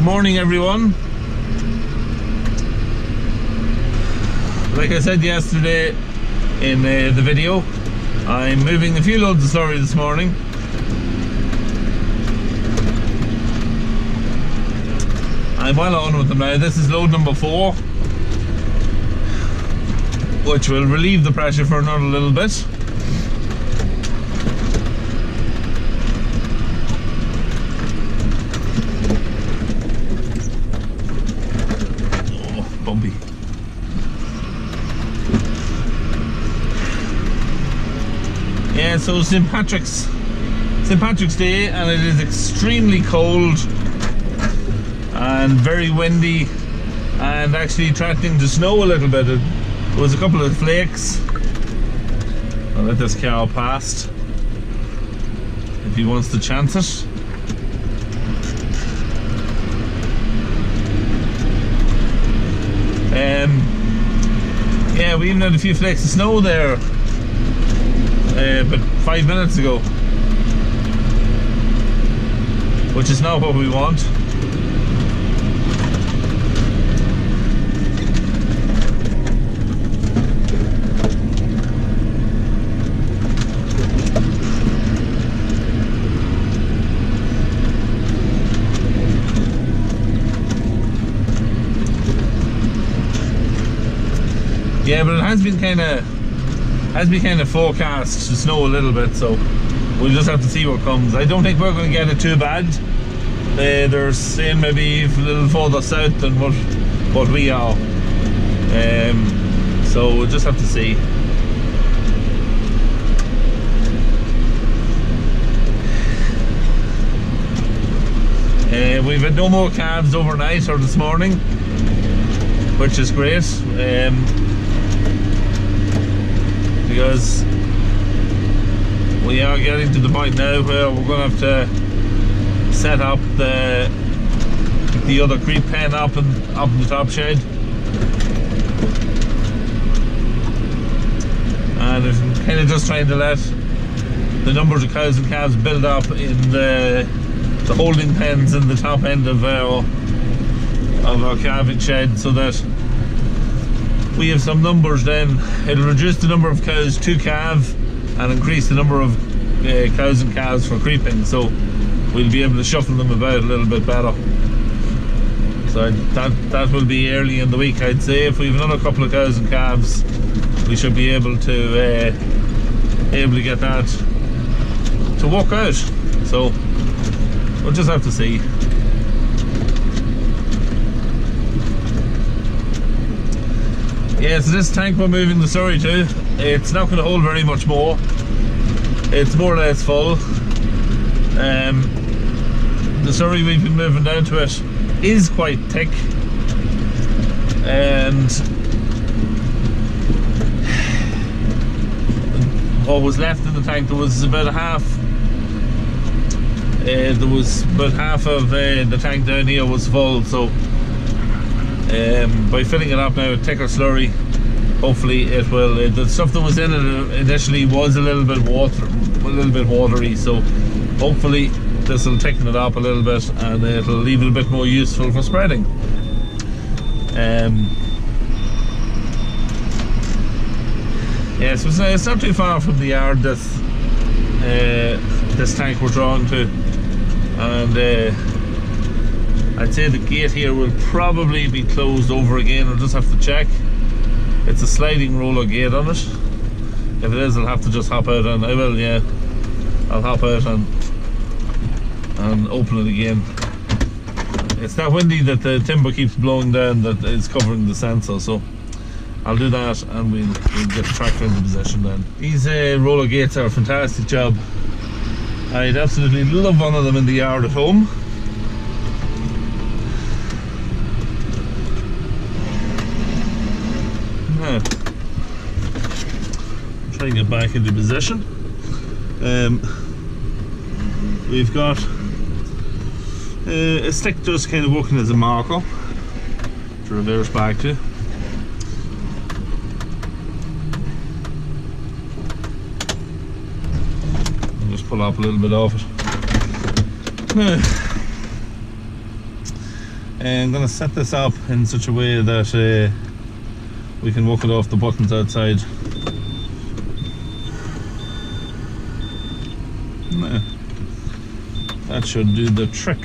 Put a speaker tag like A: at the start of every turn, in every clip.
A: Morning everyone. Like I said yesterday in the video, I'm moving a few loads of slurry this morning. I'm well on with them now. This is load number 4, which will relieve the pressure for another little bit. Bumpy. Yeah, so St. Patrick's Day, and it is extremely cold and very windy and actually threatening to snow a little bit. There was a couple of flakes. I'll let this cow past if he wants to chance it. Yeah, we even had a few flakes of snow there but 5 minutes ago, which is not what we want. Yeah, but it has been kind of forecast to snow a little bit, so we'll just have to see what comes. I don't think we're going to get it too bad. They're saying maybe a little further south than what we are. So we'll just have to see. We've had no more calves overnight or this morning, which is great. Because we are getting to the point now where we're going to have to set up the other creep pen up in the top shed, and I'm kind of just trying to let the numbers of cows and calves build up in the holding pens in the top end of our calving shed, so that we have some numbers. Then it'll reduce the number of cows to calve and increase the number of cows and calves for creeping, so we'll be able to shuffle them about a little bit better. So that will be early in the week, I'd say. If we have another couple of cows and calves, we should be able to get that to work out. So we'll just have to see. Yeah, so this tank we're moving the slurry to, it's not going to hold very much more. It's more or less full. The slurry we've been moving down to it is quite thick, and what was left in the tank, there was about half of the tank down here was full. So by filling it up now with thicker slurry, hopefully it will. The stuff that was in it initially was a little bit watery, so hopefully this will thicken it up a little bit and it'll leave it a bit more useful for spreading. Yeah, so it's not too far from the yard, this tank we're drawing to, and I'd say the gate here will probably be closed over again. I'll just have to check. It's a sliding roller gate on it. If it is, I'll have to just hop out, and I will, yeah. I'll hop out and open it again. It's that windy that the timber keeps blowing down that is covering the sensor, so I'll do that and we'll get the tractor into position then. These roller gates are a fantastic job. I'd absolutely love one of them in the yard at home. Try and get back into position. We've got a stick just kind of working as a marker to reverse back to. I'll just pull up a little bit off it. I'm going to set this up in such a way that we can work it off the buttons outside. That should do the trick.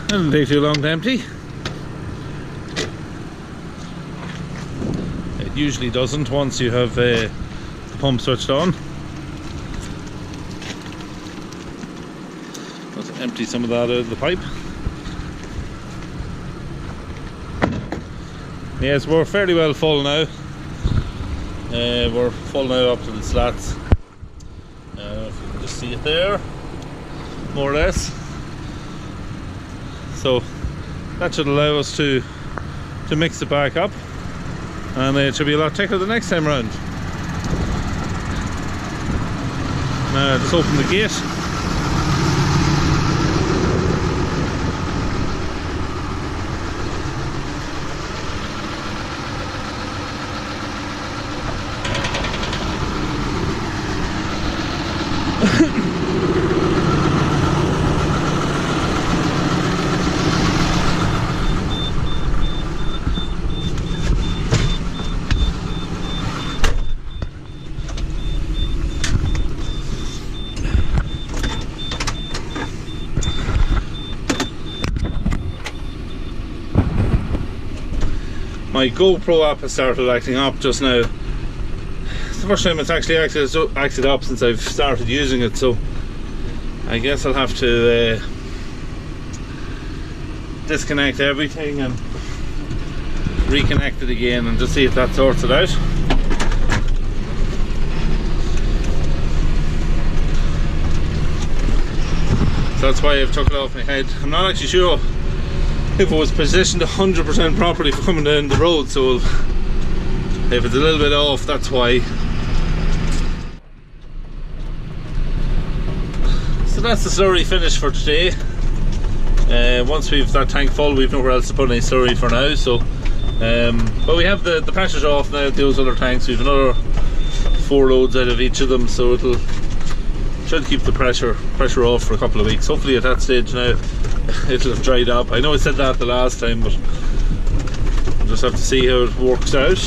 B: Doesn't take too long to empty. It usually doesn't once you have the pump switched on. Let's empty some of that out of the pipe. Yes, we're fairly well full now. We're full now up to the slats. If you can just see it there, more or less. So that should allow us to mix it back up, and it should be a lot thicker the next time around. Now just open the gate. My GoPro app has started acting up just now. It's the first time it's actually acted up since I've started using it, so I guess I'll have to disconnect everything and reconnect it again and just see if that sorts it out. So that's why I've took it off my head. I'm not actually sure if it was positioned 100% properly for coming down the road, so if it's a little bit off, that's why. So that's the slurry finish for today. Once we've that tank full, we've nowhere else to put any slurry for now. So, but we have the pressures off now. Those other tanks, we've another 4 loads out of each of them, so it'll should keep the pressure off for a couple of weeks. Hopefully, at that stage now, it'll have dried up. I know I said that the last time, but we'll just have to see how it works out.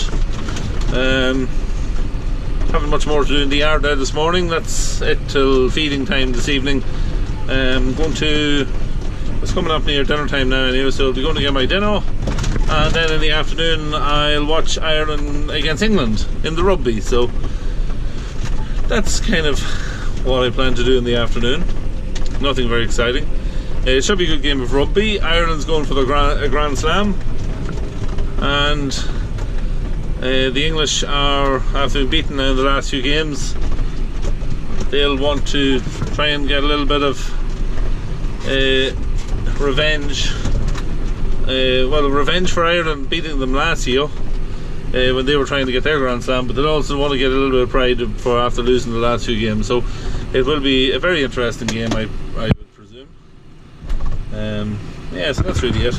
B: Haven't much more to do in the yard now this morning. That's it till feeding time this evening. It's coming up near dinner time now anyway, so I'll be going to get my dinner, and then in the afternoon I'll watch Ireland against England in the rugby. So that's kind of what I plan to do in the afternoon. Nothing very exciting. It should be a good game of rugby. Ireland's going for the Grand Slam, and the English have been beaten now in the last few games. They'll want to try and get a little bit of revenge. Revenge for Ireland beating them last year when they were trying to get their Grand Slam, but they'll also want to get a little bit of pride for after losing the last few games. So it will be a very interesting game, I would presume. Yeah, so that's really it.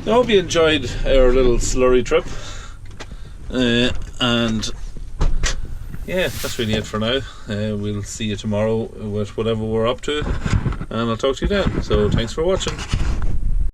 B: I hope you enjoyed our little slurry trip, and yeah, that's really it for now. We'll see you tomorrow with whatever we're up to, and I'll talk to you then. So thanks for watching.